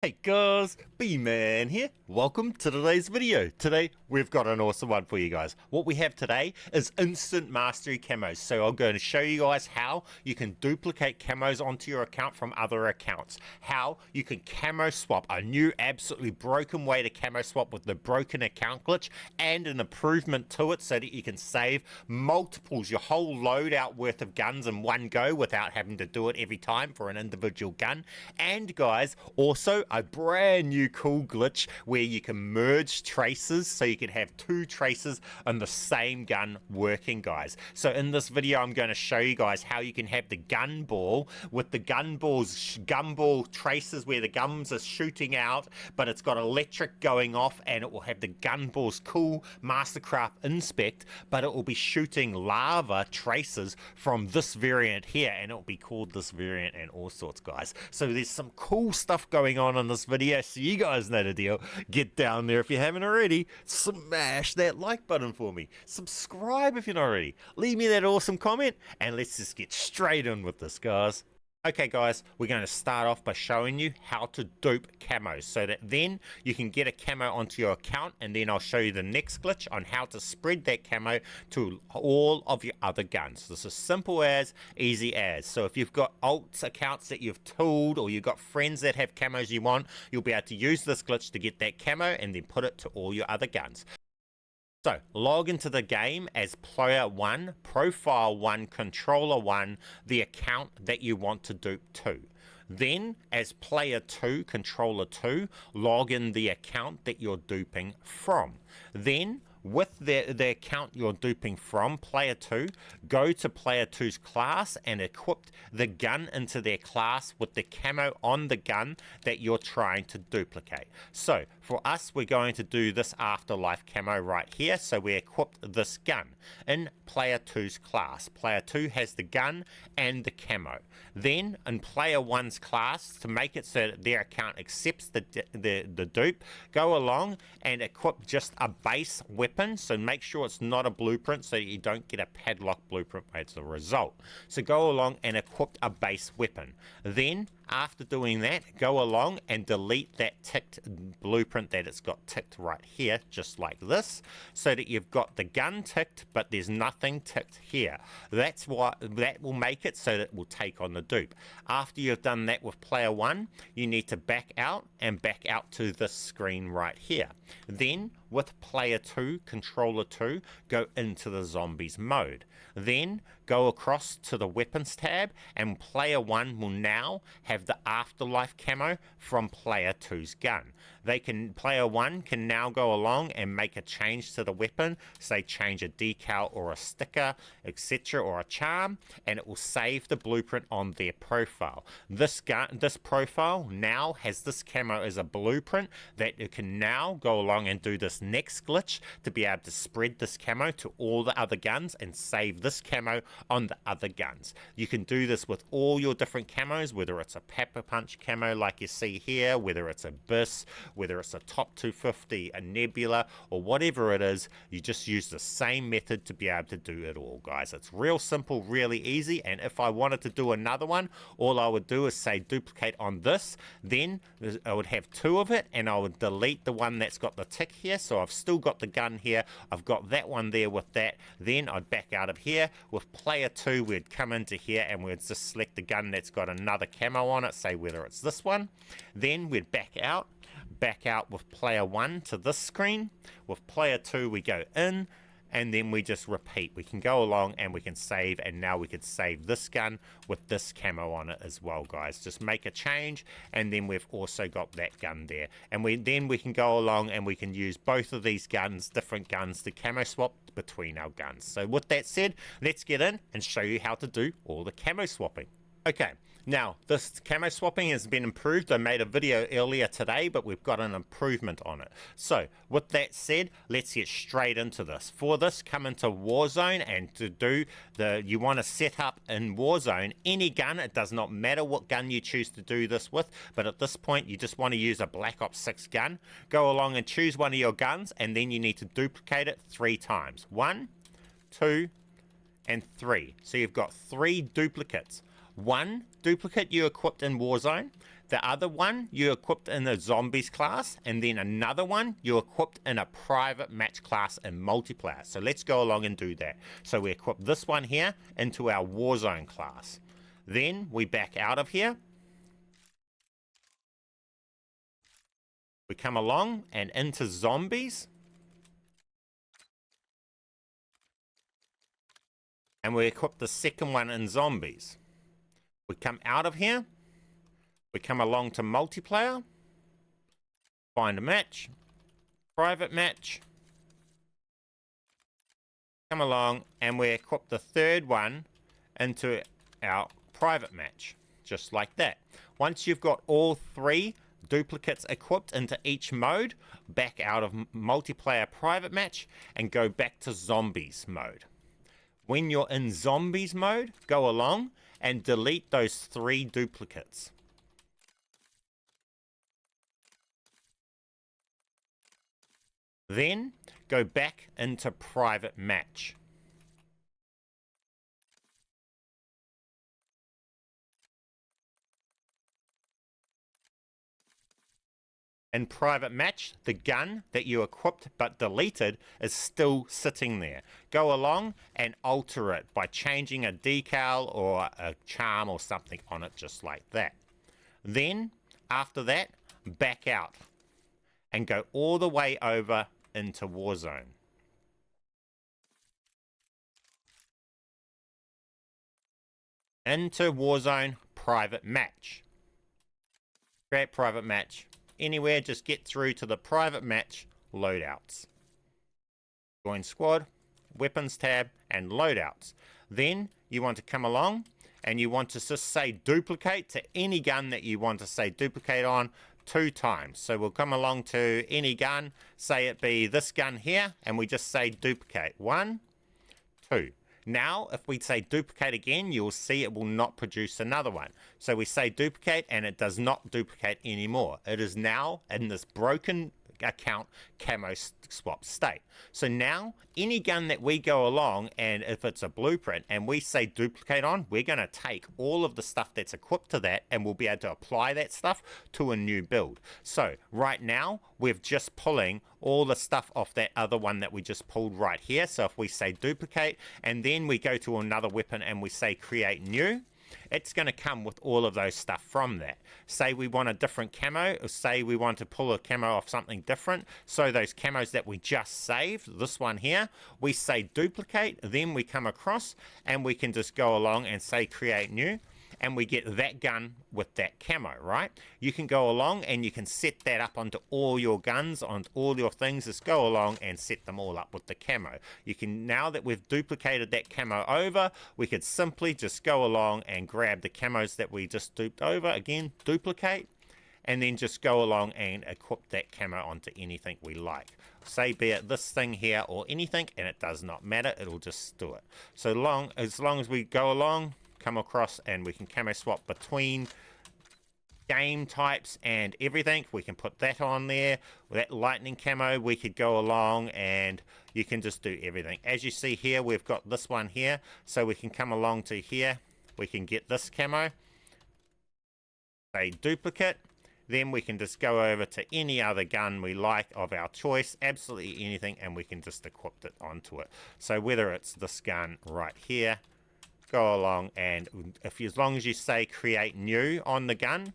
Hey guys, B-Man here. Welcome to today's video. Today we've got an awesome one for you guys. What we have today is instant mastery camos. So I'm going to show you guys how you can duplicate camos onto your account from other accounts. How you can camo swap, a new absolutely broken way to camo swap with the broken account glitch, and an improvement to it so that you can save multiples, your whole loadout worth of guns in one go without having to do it every time for an individual gun. And guys, also a brand new cool glitch where you can merge tracers so you can have two tracers on the same gun working, guys. So in this video I'm going to show you guys how you can have the gun ball with the gumball tracers where the guns are shooting out, but it's got electric going off, and it will have the gun ball's cool Mastercraft inspect, but it will be shooting lava tracers from this variant here, and it will be called this variant and all sorts, guys. So there's some cool stuff going on in this video, so you guys know the deal. Get down there if you haven't already, smash that like button for me, subscribe if you're not already, leave me that awesome comment, and let's just get straight in with this, guys. Okay guys, we're going to start off by showing you how to dupe camos so that then you can get a camo onto your account, and then I'll show you the next glitch on how to spread that camo to all of your other guns. This is simple as, easy as. So if you've got alt accounts that you've tooled, or you've got friends that have camos you want, you'll be able to use this glitch to get that camo and then put it to all your other guns. So, log into the game as player 1, profile 1, controller 1, the account that you want to dupe to. Then, as player 2, controller 2, log in the account that you're duping from. Then, with the account you're duping from, player 2, go to player 2's class and equip the gun into their class with the camo on the gun that you're trying to duplicate. So for us, we're going to do this afterlife camo right here. So we equipped this gun in player 2's class. Player 2 has the gun and the camo. Then in player 1's class, to make it so that their account accepts the dupe, go along and equip just a base weapon. So make sure it's not a blueprint so you don't get a padlock blueprint as a result. So go along and equip a base weapon. Then after doing that, go along and delete that ticked blueprint that it's got ticked right here, just like this, so that you've got the gun ticked, but there's nothing ticked here. That's what that will make it so that it will take on the dupe. After you've done that with player 1, you need to back out to this screen right here. Then with player 2, controller 2, go into the zombies mode. Then go across to the weapons tab, and player 1 will now have the afterlife camo from player 2's gun. Player 1 can now go along and make a change to the weapon, say change a decal or a sticker, etc., or a charm, and it will save the blueprint on their profile. This profile now has this camo as a blueprint that you can now go along and do this next glitch to be able to spread this camo to all the other guns and save this camo on the other guns. You can do this with all your different camos, whether it's a pepper punch camo like you see here, whether it's a BIS, whether it's a top 250, a nebula, or whatever it is. You just use the same method to be able to do it all, guys. It's real simple, really easy, and if I wanted to do another one, all I would do is say duplicate on this, then I would have two of it, and I would delete the one that's got the tick here, so I've still got the gun here, I've got that one there with that, then I'd back out of here. With player 2, we'd come into here and we'd just select the gun that's got another camo on it, say whether it's this one, then we'd back out with player 1 to this screen. With player 2 we go in, and then we just repeat. We can go along and we can save, and now we could save this gun with this camo on it as well, guys. Just make a change, and then we've also got that gun there, and then we can go along and we can use both of these guns, different guns, to camo swap between our guns. So with that said, let's get in and show you how to do all the camo swapping. Okay, now this camo swapping has been improved. I made a video earlier today, but we've got an improvement on it. So with that said, let's get straight into this. For this, come into Warzone, and to do you want to set up in Warzone any gun. It does not matter what gun you choose to do this with, but at this point you just want to use a Black Ops 6 gun. Go along and choose one of your guns, and then you need to duplicate it 3 times. 1, 2, and 3. So you've got 3 duplicates. One duplicate you equipped in Warzone, The other one you equipped in the zombies class, and then another one you equipped in a private match class in multiplayer. So let's go along and do that. So we equip this one here into our Warzone class. Then we back out of here. We come along and into zombies. And we equip the second one in zombies. We come out of here. We come along to multiplayer. Find a match. Private match. Come along and we equip the third one into our private match. Just like that. Once you've got all three duplicates equipped into each mode, back out of multiplayer private match and go back to zombies mode. When you're in zombies mode, go along and delete those 3 duplicates. Then go back into private match. In private match, the gun that you equipped but deleted is still sitting there. Go along and alter it by changing a decal or a charm or something on it, just like that. Then, after that, back out and go all the way over into Warzone. Into Warzone private match. Create private match. Anywhere, just get through to the private match loadouts. Join squad, weapons tab, and loadouts. Then you want to come along and you want to just say duplicate to any gun that you want to say duplicate on 2 times. So we'll come along to any gun, say it be this gun here, and we just say duplicate. 1, 2. Now, if we say duplicate again, you'll see it will not produce another one. So we say duplicate and it does not duplicate anymore. It is now in this broken account camo swap state. So now, any gun that we go along and if it's a blueprint and we say duplicate on, we're going to take all of the stuff that's equipped to that and we'll be able to apply that stuff to a new build. So right now, we're just pulling all the stuff off that other one that we just pulled right here. So if we say duplicate and then we go to another weapon and we say create new, it's going to come with all of those stuff from that. Say we want a different camo, or say we want to pull a camo off something different. So those camos that we just saved, this one here, we say duplicate, then we come across and we can just go along and say create new. And we get that gun with that camo, right? You can go along and you can set that up onto all your guns, on all your things. Just go along and set them all up with the camo. You can, now that we've duplicated that camo over, we could simply just go along and grab the camos that we just duped over. Again, duplicate. And then just go along and equip that camo onto anything we like. Say be it this thing here or anything, and it does not matter. It'll just do it. So as long as we go along, come across and we can camo swap between game types and everything. We can put that on there. With that lightning camo, we could go along and you can just do everything. As you see here, we've got this one here. So we can come along to here. We can get this camo. Say duplicate. Then we can just go over to any other gun we like of our choice. Absolutely anything. And we can just equip it onto it. So whether it's this gun right here, go along and as long as you say create new on the gun,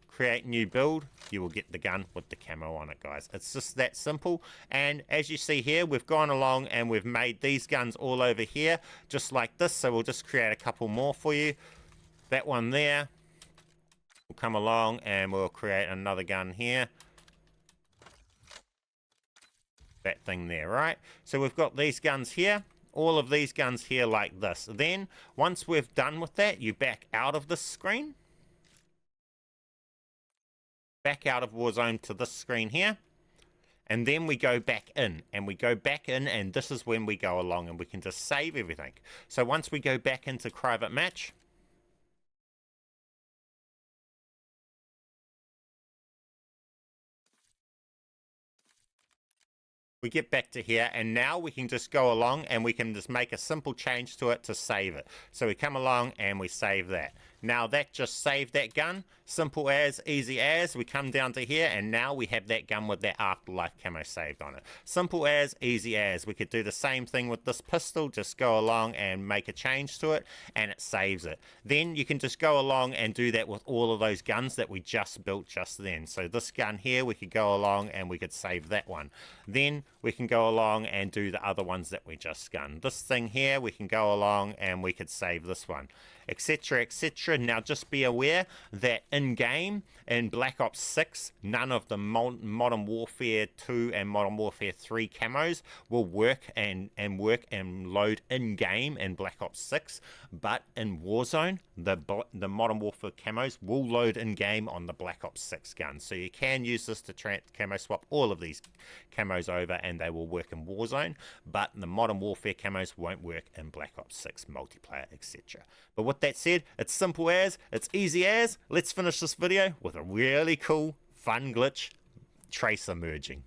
create new build, you will get the gun with the camo on it, guys. It's just that simple. And as you see here, we've gone along and we've made these guns all over here just like this. So we'll just create a couple more for you. That one there, we'll come along and we'll create another gun here. That thing there, right? So we've got these guns here. All of these guns here like this. Then, once we've done with that, you back out of this screen. Back out of Warzone to this screen here. And then we go back in. And we go back in, and this is when we go along and we can just save everything. So once we go back into private match, we get back to here, and now we can just go along and we can just make a simple change to it to save it. So we come along and we save that. Now that just saved that gun. Simple as, easy as. We come down to here and now we have that gun with that afterlife camo saved on it. Simple as, easy as. We could do the same thing with this pistol. Just go along and make a change to it and it saves it. Then you can just go along and do that with all of those guns that we just built just then. So this gun here, we could go along and we could save that one. Then we can go along and do the other ones that we just gunned. This thing here, we can go along and we could save this one, etc, etc. Now just be aware that in game in Black Ops 6 none of the Modern Warfare 2 and Modern Warfare 3 camos will work and load in game in Black Ops 6, but in Warzone the Modern Warfare camos will load in game on the Black Ops 6 gun. So you can use this to camo swap all of these camos over and they will work in Warzone, but the Modern Warfare camos won't work in Black Ops 6 multiplayer, etc. But with that said, it's simple as, it's easy as. Let's finish this video with a really cool, fun glitch, tracer merging.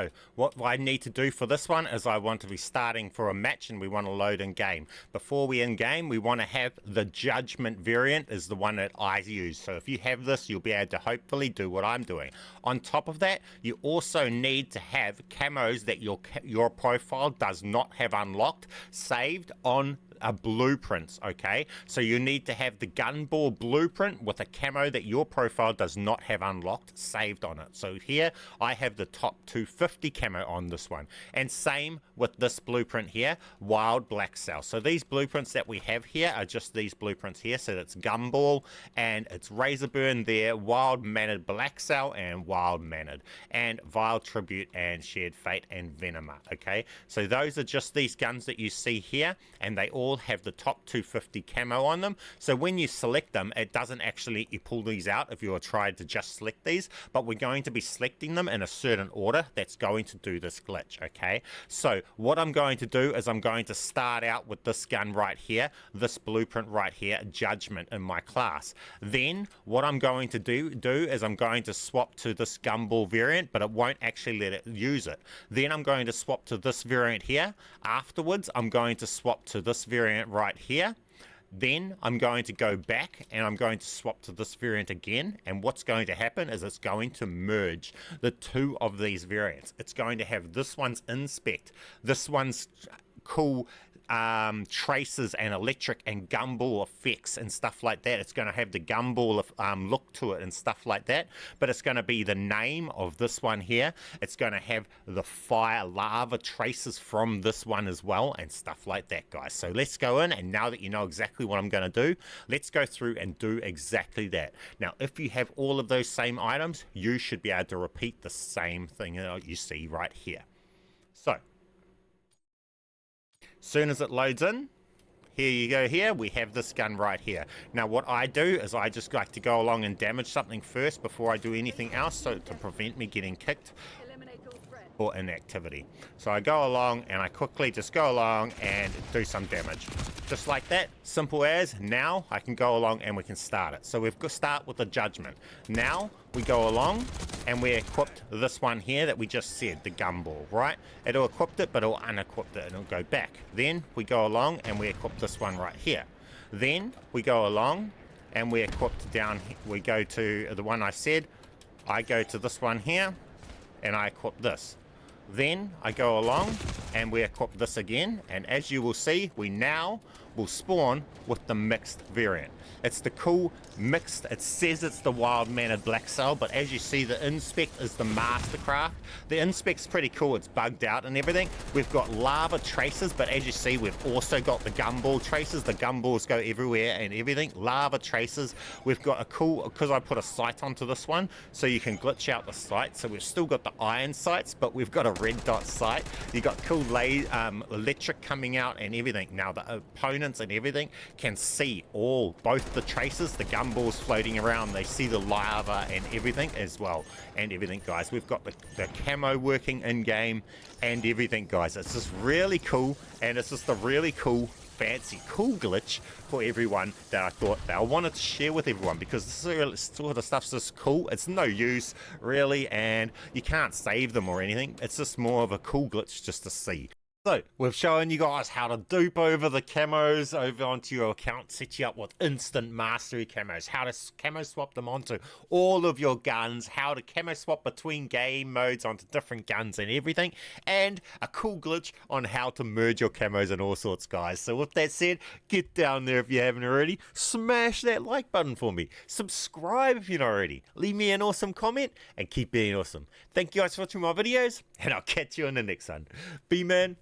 So what I need to do for this one is I want to be starting for a match and we want to load in game. Before we in game, we want to have the judgment variant is the one that I use. So if you have this, you'll be able to hopefully do what I'm doing. On top of that, you also need to have camos that your profile does not have unlocked saved on blueprints. Okay, so you need to have the gun ball blueprint with a camo that your profile does not have unlocked saved on it. So here I have the top 250 camo on this one, and same with this blueprint here, wild black cell. So these blueprints that we have here are just these blueprints here. So it's gumball and it's razor burn there, wild mannered black cell and wild mannered, and vile tribute and shared fate and venoma. Okay, so those are just these guns that you see here, and they all have the top 250 camo on them. So when you select them, it doesn't actually, you pull these out if you were trying to just select these, but we're going to be selecting them in a certain order that's going to do this glitch. Okay, so what I'm going to do is I'm going to start out with this gun right here, this blueprint right here, judgment in my class. Then what I'm going to do is I'm going to swap to this gumball variant, but it won't actually let it use it. Then I'm going to swap to this variant here. Afterwards I'm going to swap to this variant right here. Then I'm going to go back and I'm going to swap to this variant again, and what's going to happen is it's going to merge the two of these variants. It's going to have this one's inspect, this one's cool traces and electric and gumball effects and stuff like that. It's going to have the gumball look to it and stuff like that, but it's going to be the name of this one here. It's going to have the fire lava traces from this one as well and stuff like that, guys. So let's go in, and now that you know exactly what I'm going to do, let's go through and do exactly that. Now if you have all of those same items, you should be able to repeat the same thing that you see right here. So soon as it loads in, here you go, here we have this gun right here. Now what I do is I just like to go along and damage something first before I do anything else, so to prevent me getting kicked or inactivity. So I go along and I quickly just go along and do some damage. Just like that, simple as. Now I can go along and we can start it. So we've got to start with the judgment. Now we go along and we equipped this one here that we just said, the gumball, right? It'll equip it, but it'll unequip it and it'll go back. Then we go along and we equip this one right here. Then we go along and we equipped down, we go to the one I said, I go to this one here and I equip this. Then I go along and we equip this again, and as you will see, we now will spawn with the mixed variant. It's the cool mixed, it says it's the wild mannered black cell, but as you see, the inspect is the mastercraft. The inspect's pretty cool, it's bugged out and everything. We've got lava traces, but as you see, we've also got the gumball traces. The gumballs go everywhere and everything. Lava traces. We've got a cool, because I put a sight onto this one, so you can glitch out the sight. So we've still got the iron sights, but we've got a red dot sight. You got cool electric coming out and everything. Now the opponents and everything can see both the traces, the gumballs floating around. They see the lava and everything as well, and everything, guys. We've got the camo working in game and everything, guys. It's just really cool, and it's just a really cool, fancy, cool glitch for everyone that I thought that I wanted to share with everyone, because this sort of stuff's just cool. It's no use really, and you can't save them or anything. It's just more of a cool glitch just to see. So, we've shown you guys how to dupe over the camos over onto your account, set you up with instant mastery camos, how to camo swap them onto all of your guns, how to camo swap between game modes onto different guns and everything, and a cool glitch on how to merge your camos and all sorts, guys. So with that said, get down there if you haven't already, smash that like button for me, subscribe if you're not already, leave me an awesome comment, and keep being awesome. Thank you guys for watching my videos, and I'll catch you in the next one. B-Man